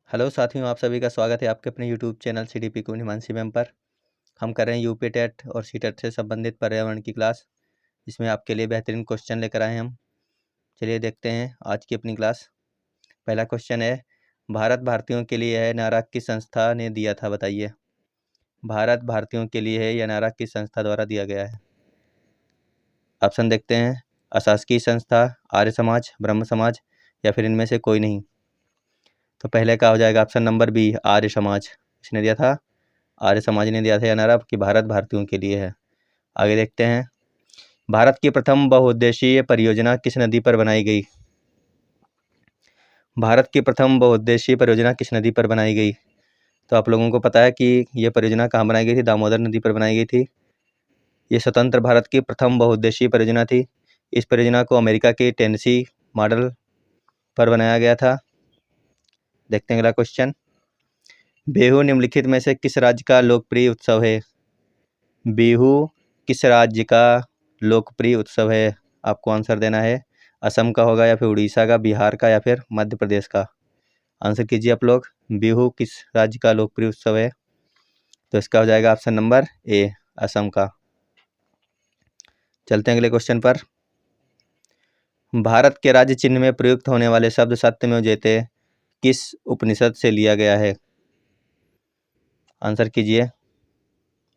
Hello साथियों, आप सभी का स्वागत है आपके अपने यूट्यूब चैनल CDP कुन हिमांशी मैम पर। हम कर रहे हैं यूपी टेट और सीटेट से संबंधित पर्यावरण की क्लास, जिसमें आपके लिए बेहतरीन क्वेश्चन लेकर आए हैं हम। चलिए देखते हैं आज की अपनी क्लास। पहला क्वेश्चन है, भारत भारतीयों के लिए है नारा किस संस्था ने दिया था, बताइए। भारत भारतीयों के लिए है यह नारा किस संस्था द्वारा दिया गया है। ऑप्शन देखते हैं, अशासकीय संस्था, आर्य समाज, ब्रह्म समाज या फिर इनमें से कोई नहीं। तो पहले का हो जाएगा option number B, Arya Samaj. इसने दिया था, आर्य समाज ने दिया था यह नारा कि भारत भारतीयों के लिए है। आगे देखते हैं, भारत की प्रथम बहुउद्देशीय परियोजना किस नदी पर बनाई गई। भारत की प्रथम बहुउद्देशीय परियोजना किस नदी पर बनाई गई। तो आप लोगों को पता है कि यह परियोजना कहाँ बनाई गई थी, दामोदर नदी पर बनाई गई थी। ये स्वतंत्र भारत की प्रथम बहुउद्देशीय परियोजना थी। इस परियोजना को अमेरिका के टेनेसी मॉडल पर बनाया गया था। देखते हैं अगला क्वेश्चन, बिहू निम्नलिखित में से किस राज्य का लोकप्रिय उत्सव है। बिहू किस राज्य का लोकप्रिय उत्सव है, आपको आंसर देना है। असम का होगा या फिर उड़ीसा का, बिहार का या फिर मध्य प्रदेश का। आंसर कीजिए आप लोग, बिहू किस राज्य का लोकप्रिय उत्सव है। तो इसका हो जाएगा ऑप्शन नंबर ए, असम का। चलते हैं अगले क्वेश्चन पर। भारत के राज्य चिन्ह में प्रयुक्त होने वाले शब्द सत्यमेव जयते किस उपनिषद से लिया गया है। आंसर कीजिए,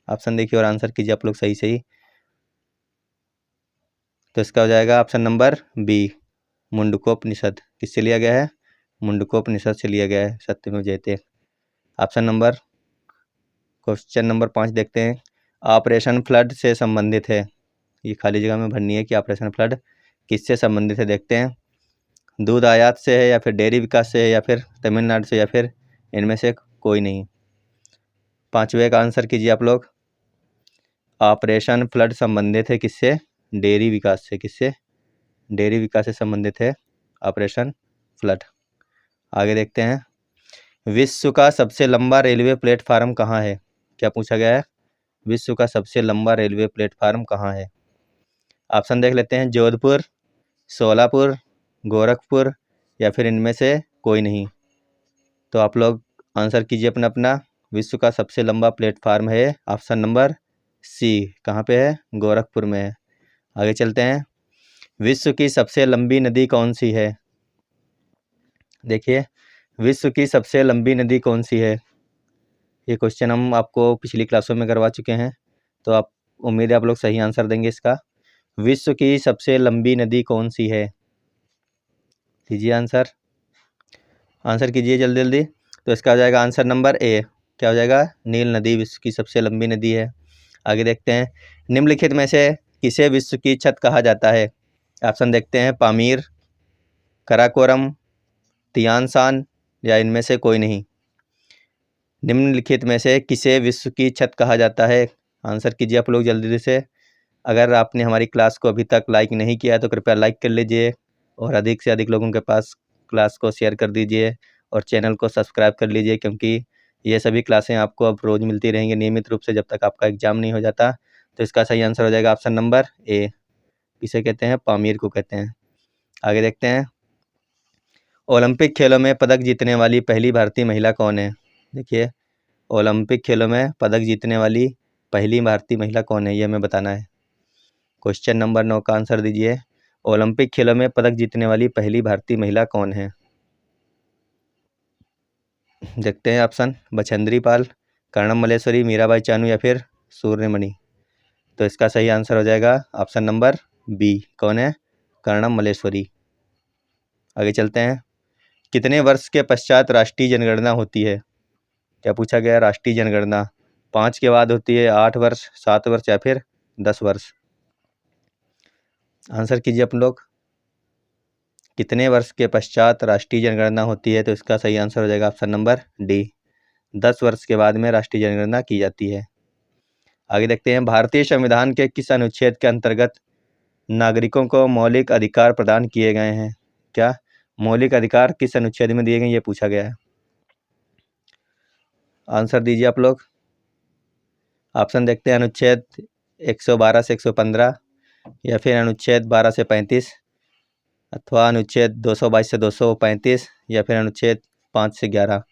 ऑप्शन देखिए और आंसर कीजिए आप लोग सही सही। तो इसका हो जाएगा ऑप्शन नंबर बी, मुंडकोपनिषद। किससे लिया गया है, मुंडकोपनिषद से लिया गया है सत्यमेव जयते। ऑप्शन नंबर, क्वेश्चन नंबर 5 देखते हैं, ऑपरेशन फ्लड से संबंधित है। ये खाली जगह में भरनी है कि ऑपरेशन फ्लड किससे संबंधित है। देखते हैं, दूध आयात से है या फिर डेयरी विकास से है या फिर तमिलनाडु से या फिर इनमें से कोई नहीं। पांचवे का आंसर कीजिए आप लोग, ऑपरेशन फ्लड संबंधित है किससे, डेयरी विकास से। किससे, डेयरी विकास से संबंधित है ऑपरेशन फ्लड। आगे देखते हैं, विश्व का सबसे लंबा रेलवे प्लेटफार्म कहाँ है। क्या पूछा गया है, विश्व का सबसे लंबा रेलवे प्लेटफार्म कहाँ है। ऑप्शन देख लेते हैं, जोधपुर, सोलापुर, गोरखपुर या फिर इनमें से कोई नहीं। तो आप लोग आंसर कीजिए अपना अपना। विश्व का सबसे लंबा प्लेटफार्म है ऑप्शन नंबर सी। कहाँ पे है, गोरखपुर में है। आगे चलते हैं, विश्व की सबसे लंबी नदी कौन सी है। देखिए, विश्व की सबसे लंबी नदी कौन सी है। ये क्वेश्चन हम आपको पिछली क्लासों में करवा चुके हैं, तो आप उम्मीद है आप लोग सही आंसर देंगे इसका। विश्व की सबसे लंबी नदी कौन सी है, कीजिए आंसर। आंसर कीजिए जल्दी जल्दी। तो इसका हो जाएगा आंसर नंबर ए, क्या हो जाएगा, नील नदी विश्व की सबसे लंबी नदी है। आगे देखते हैं, निम्नलिखित में से किसे विश्व की छत कहा जाता है। ऑप्शन देखते हैं, पामीर, कराकोरम, तियानसान या इनमें से कोई नहीं। निम्नलिखित में से किसे विश्व की छत कहा जाता है, आंसर कीजिए आप लोग जल्दी से। अगर आपने हमारी क्लास को अभी तक लाइक नहीं किया है तो कृपया लाइक कर लीजिए और अधिक से अधिक लोगों के पास क्लास को शेयर कर दीजिए और चैनल को सब्सक्राइब कर लीजिए, क्योंकि ये सभी क्लासें आपको अब रोज़ मिलती रहेंगी नियमित रूप से जब तक आपका एग्जाम नहीं हो जाता। तो इसका सही आंसर हो जाएगा ऑप्शन नंबर ए, किसे कहते हैं, पामीर को कहते हैं। आगे देखते हैं, ओलंपिक खेलों में पदक जीतने वाली पहली भारतीय महिला कौन है। देखिए, ओलंपिक खेलों में पदक जीतने वाली पहली भारतीय महिला कौन है, ये हमें बताना है। क्वेश्चन नंबर 9 का आंसर दीजिए, ओलंपिक खेलों में पदक जीतने वाली पहली भारतीय महिला कौन है। देखते हैं ऑप्शन, बछेंद्री पाल, कर्णम मल्लेश्वरी, मीराबाई चानू या फिर सूर्यमणि। तो इसका सही आंसर हो जाएगा ऑप्शन नंबर बी, कौन है, कर्णम मल्लेश्वरी। आगे चलते हैं, कितने वर्ष के पश्चात राष्ट्रीय जनगणना होती है। क्या पूछा गया, राष्ट्रीय जनगणना 5 के बाद होती है, 8 वर्ष, 7 वर्ष या फिर 10 वर्ष। आंसर कीजिए अपन लोग, कितने वर्ष के पश्चात राष्ट्रीय जनगणना होती है। तो इसका सही आंसर हो जाएगा ऑप्शन नंबर डी, 10 वर्ष के बाद में राष्ट्रीय जनगणना की जाती है। आगे देखते हैं, भारतीय संविधान के किस अनुच्छेद के अंतर्गत नागरिकों को मौलिक अधिकार प्रदान किए गए हैं। क्या मौलिक अधिकार किस अनुच्छेद में दिए गए, ये पूछा गया है। आंसर दीजिए आप लोग। ऑप्शन देखते हैं, अनुच्छेद 112 से 115 या फिर अनुच्छेद 12 से 35 अथवा अनुच्छेद 222 से 235 या फिर अनुच्छेद 5 से 11।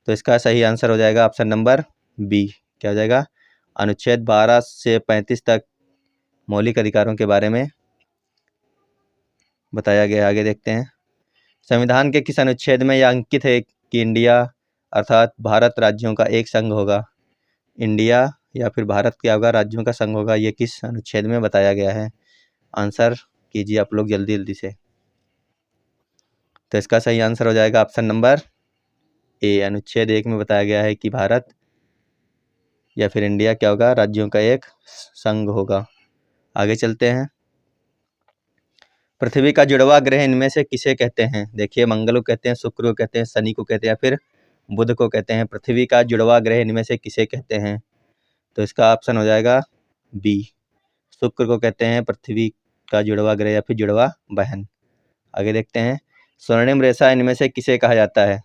तो इसका सही आंसर हो जाएगा ऑप्शन नंबर बी। क्या हो जाएगा? अनुच्छेद 12 से 35 तक मौलिक अधिकारों के बारे में बताया गया। आगे देखते हैं। संविधान के किस अनुच्छेद में यह अंकित है कि इंडिया अर्थात भारत राज्यों का एक संघ होगा? इंडिया या फिर भारत क्या होगा? राज्यों का संघ होगा। ये किस अनुच्छेद में बताया गया है? आंसर कीजिए आप लोग जल्दी जल्दी से। तो इसका सही आंसर हो जाएगा ऑप्शन नंबर ए। अनुच्छेद 1 में बताया गया है कि भारत या फिर इंडिया क्या होगा? राज्यों का एक संघ होगा। आगे चलते हैं। पृथ्वी का जुड़वा ग्रह इनमें से किसे कहते हैं? देखिए, मंगल को कहते हैं, शुक्र को कहते हैं, शनि को कहते हैं या फिर बुध को कहते हैं। पृथ्वी का जुड़वा ग्रह इनमें से किसे कहते हैं? तो इसका ऑप्शन हो जाएगा बी। शुक्र को कहते हैं पृथ्वी का जुड़वा ग्रह या फिर जुड़वा बहन। आगे देखते हैं। स्वर्णिम रेशा इनमें से किसे कहा जाता है?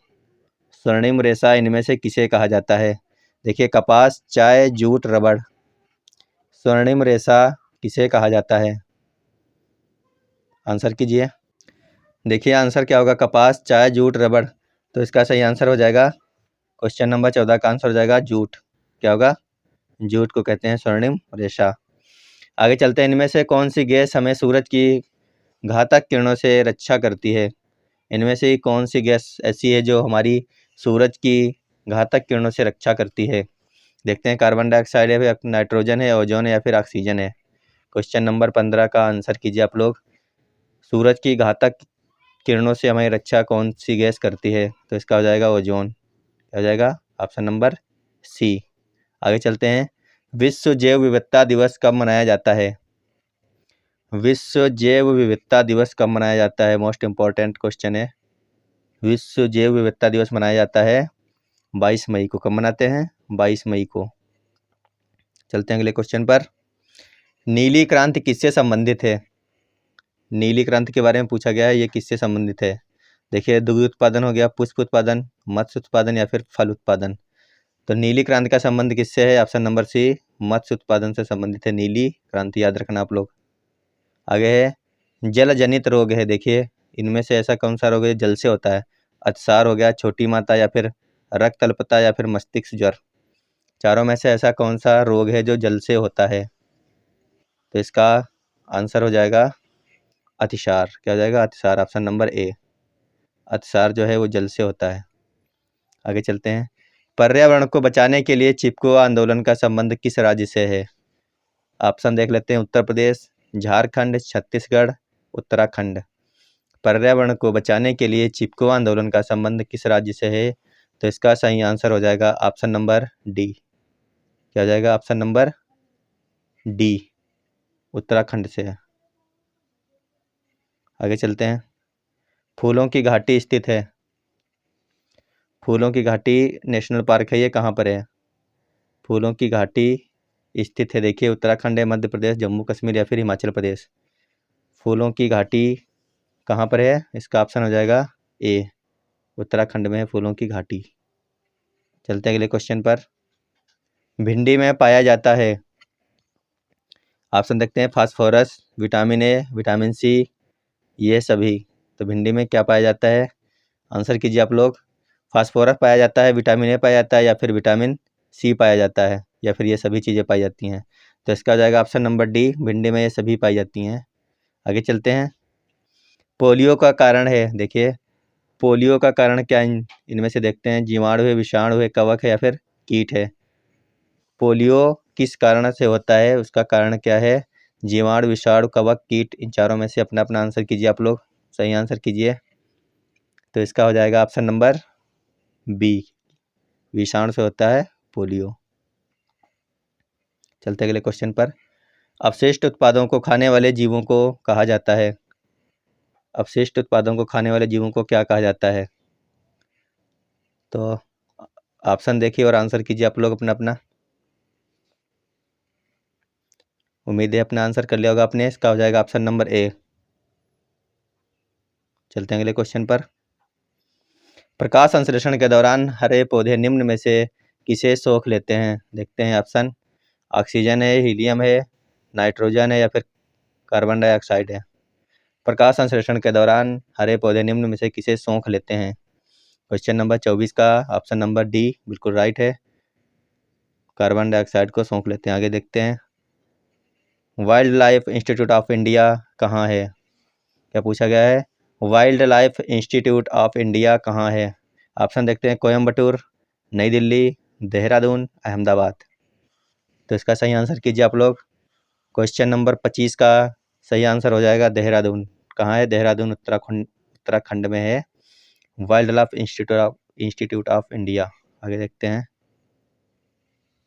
स्वर्णिम रेशा इनमें से किसे कहा जाता है? देखिए, कपास, चाय, जूट, रबड़। स्वर्णिम रेशा किसे कहा जाता है? आंसर कीजिए। देखिए, आंसर क्या होगा? कपास, चाय, जूट, रबड़। तो इसका सही आंसर हो जाएगा क्वेश्चन नंबर 14 का आंसर हो जाएगा जूट। क्या होगा? जूट को कहते हैं स्वर्णिम रेशा। आगे चलते हैं। इनमें से कौन सी गैस हमें सूरज की घातक किरणों से रक्षा करती है? इनमें से कौन सी गैस ऐसी है जो हमारी सूरज की घातक किरणों से रक्षा करती है? देखते हैं। कार्बन डाइऑक्साइड है, फिर नाइट्रोजन है, ओजोन है या फिर ऑक्सीजन है। क्वेश्चन नंबर 15 का आंसर कीजिए आप लोग। सूरज की घातक किरणों से हमारी रक्षा कौन सी गैस करती है? तो इसका हो जाएगा ओजोन। क्या हो जाएगा? Option number C. आगे चलते हैं। विश्व जैव विविधता दिवस कब मनाया जाता है? विश्व जैव विविधता दिवस कब मनाया जाता है? मोस्ट इम्पॉर्टेंट क्वेश्चन है। विश्व जैव विविधता दिवस मनाया जाता है 22 मई को। कब मनाते हैं? 22 मई को। चलते हैं अगले क्वेश्चन पर। नीली क्रांति किससे संबंधित है? नीली क्रांति के बारे में पूछा गया है, ये किससे संबंधित है? देखिए, दुग्ध उत्पादन हो गया, पुष्प उत्पादन, मत्स्य उत्पादन या फिर फल उत्पादन। तो नीली क्रांति का संबंध किससे है? ऑप्शन नंबर सी, मत्स्य उत्पादन से संबंधित है नीली क्रांति। याद रखना आप लोग। आगे है जल जनित रोग है। देखिए, इनमें से ऐसा कौन सा रोग है जल से होता है? अतिसार हो गया, छोटी माता या फिर रक्त अल्पता या फिर मस्तिष्क ज्वर। चारों में से ऐसा कौन सा रोग है जो जल से होता है? तो इसका आंसर हो जाएगा अतिसार। क्या हो जाएगा? अतिसार। Option number A. अतिसार जो है वो जल से होता है। आगे चलते हैं। पर्यावरण को बचाने के लिए चिपको आंदोलन का संबंध किस राज्य से है? ऑप्शन देख लेते हैं। उत्तर प्रदेश, झारखंड, छत्तीसगढ़, उत्तराखंड। पर्यावरण को बचाने के लिए चिपको आंदोलन का संबंध किस राज्य से है? तो इसका सही आंसर हो जाएगा ऑप्शन नंबर डी। क्या हो जाएगा? ऑप्शन नंबर डी, उत्तराखंड से है। आगे चलते हैं। फूलों की घाटी स्थित है। फूलों की घाटी नेशनल पार्क है, ये कहाँ पर है? फूलों की घाटी स्थित है, देखिए, उत्तराखंड है, मध्य प्रदेश, जम्मू कश्मीर या फिर हिमाचल प्रदेश। फूलों की घाटी कहाँ पर है? इसका ऑप्शन हो जाएगा ए, उत्तराखंड में है फूलों की घाटी। चलते हैं अगले क्वेश्चन पर। भिंडी में पाया जाता है, ऑप्शन देखते हैं, phosphorus, vitamin A, vitamin C, ये सभी। तो भिंडी में क्या पाया जाता है? आंसर कीजिए आप लोग। फास्फोरस पाया जाता है, विटामिन ए पाया जाता है या फिर विटामिन सी पाया जाता है या फिर ये सभी चीज़ें पाई जाती हैं? तो इसका हो जाएगा ऑप्शन नंबर डी, भिंडी में ये सभी पाई जाती हैं। आगे चलते हैं। पोलियो का कारण है। देखिए, पोलियो का कारण क्या इनमें से देखते हैं। जीवाणु है, विषाणु है, कवक है या फिर कीट है? पोलियो किस कारण से होता है? उसका कारण क्या है? जीवाणु, विषाणु, कवक, कीट। इन चारों में से अपना अपना आंसर कीजिए आप लोग। सही आंसर कीजिए। तो इसका हो जाएगा ऑप्शन नंबर बी, विषाणु से होता है पोलियो। चलते अगले क्वेश्चन पर। अपशिष्ट उत्पादों को खाने वाले जीवों को कहा जाता है। अपशिष्ट उत्पादों को खाने वाले जीवों को क्या कहा जाता है? तो ऑप्शन देखिए और आंसर कीजिए आप लोग अपना अपना। उम्मीद है अपना आंसर कर लिया होगा आपने। इसका हो जाएगा ऑप्शन नंबर ए। चलते हैं अगले क्वेश्चन पर। प्रकाश संश्लेषण के दौरान हरे पौधे निम्न में से किसे सोख लेते हैं? देखते हैं ऑप्शन। ऑक्सीजन है, हीलियम है, नाइट्रोजन है या फिर कार्बन डाइऑक्साइड है? प्रकाश संश्लेषण के दौरान हरे पौधे निम्न में से किसे सोख लेते हैं? क्वेश्चन नंबर 24 का ऑप्शन नंबर डी बिल्कुल राइट है। कार्बन डाइऑक्साइड को सोख लेते हैं। आगे देखते हैं, wild life institute of India कहाँ है? क्या पूछा गया है? Wild life institute of India कहाँ है? ऑप्शन देखते हैं, कोयम्बटूर, नई दिल्ली, देहरादून, अहमदाबाद। तो इसका सही आंसर कीजिए आप लोग। क्वेश्चन नंबर 25 का सही आंसर हो जाएगा देहरादून। कहाँ है? देहरादून उत्तराखंड में है wild life institute of India. आगे देखते हैं,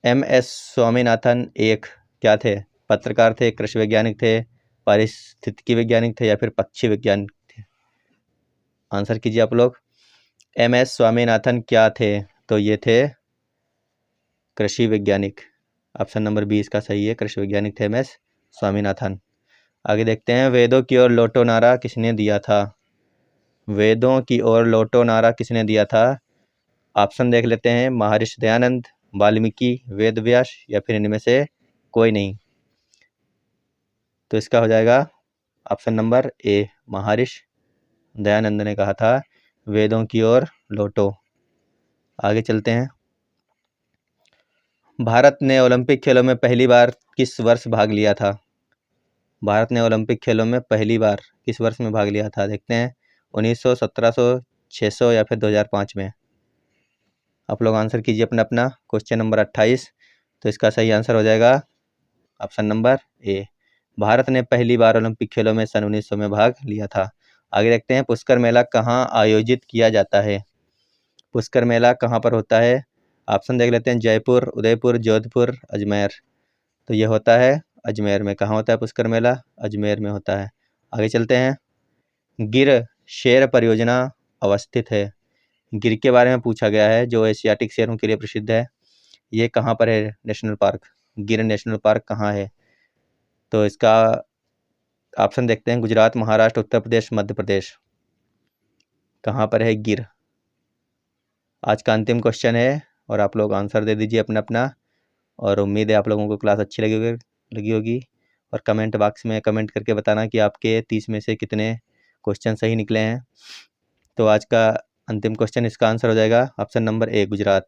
MS स्वामीनाथन एक क्या थे? पत्रकार थे, कृषि वैज्ञानिक थे, पारिस्थितिकी वैज्ञानिक थे या फिर पक्षी वैज्ञानिक थे? आंसर कीजिए आप लोग। MS स्वामीनाथन क्या थे? तो ये थे कृषि वैज्ञानिक। ऑप्शन नंबर 20 का सही है, कृषि वैज्ञानिक थे MS स्वामीनाथन। आगे देखते हैं, वेदों की ओर लौटो नारा किसने दिया था? वेदों की ओर लौटो नारा किसने दिया था? ऑप्शन देख लेते हैं, महर्षि दयानंद, वाल्मीकि, वेद व्यास या फिर इनमें से कोई नहीं। तो इसका हो जाएगा option number A, Maharshi Dayanand ने कहा था वेदों की ओर लौटो। आगे चलते हैं, भारत ने ओलंपिक खेलों में पहली बार किस वर्ष भाग लिया था? भारत ने ओलंपिक खेलों में पहली बार किस वर्ष में भाग लिया था? देखते हैं, 1900, 1700, 600 या फिर 2005 में। आप लोग आंसर कीजिए अपना अपना। क्वेश्चन नंबर 28, तो इसका सही आंसर हो जाएगा ऑप्शन नंबर ए, भारत ने पहली बार ओलंपिक खेलों में सन 1900 में भाग लिया था। आगे देखते हैं, पुष्कर मेला कहाँ आयोजित किया जाता है? पुष्कर मेला कहाँ पर होता है? ऑप्शन देख लेते हैं, जयपुर, उदयपुर, जोधपुर, अजमेर। तो ये होता है अजमेर में। कहाँ होता है पुष्कर मेला? अजमेर में होता है। आगे चलते हैं, गिर शेर परियोजना अवस्थित है। गिर के बारे में पूछा गया है, जो एशियाटिक शेरों के लिए प्रसिद्ध है। ये कहाँ पर है नेशनल पार्क? गिर नेशनल पार्क कहाँ है? तो इसका ऑप्शन देखते हैं, गुजरात, महाराष्ट्र, उत्तर प्रदेश, मध्य प्रदेश। कहाँ पर है गिर? आज का अंतिम क्वेश्चन है और आप लोग आंसर दे दीजिए अपना अपना। और उम्मीद है आप लोगों को क्लास अच्छी लगी होगी। और कमेंट बॉक्स में कमेंट करके बताना कि आपके 30 में से कितने क्वेश्चन सही निकले हैं। तो आज का अंतिम क्वेश्चन, इसका आंसर हो जाएगा ऑप्शन नंबर ए, गुजरात।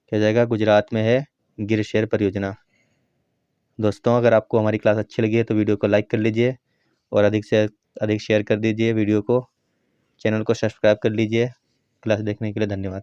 क्या जाएगा? गुजरात में है गिर शेर परियोजना। दोस्तों, अगर आपको हमारी क्लास अच्छी लगी है तो वीडियो को लाइक कर लीजिए और अधिक से अधिक शेयर कर दीजिए वीडियो को। चैनल को सब्सक्राइब कर लीजिए। क्लास देखने के लिए धन्यवाद।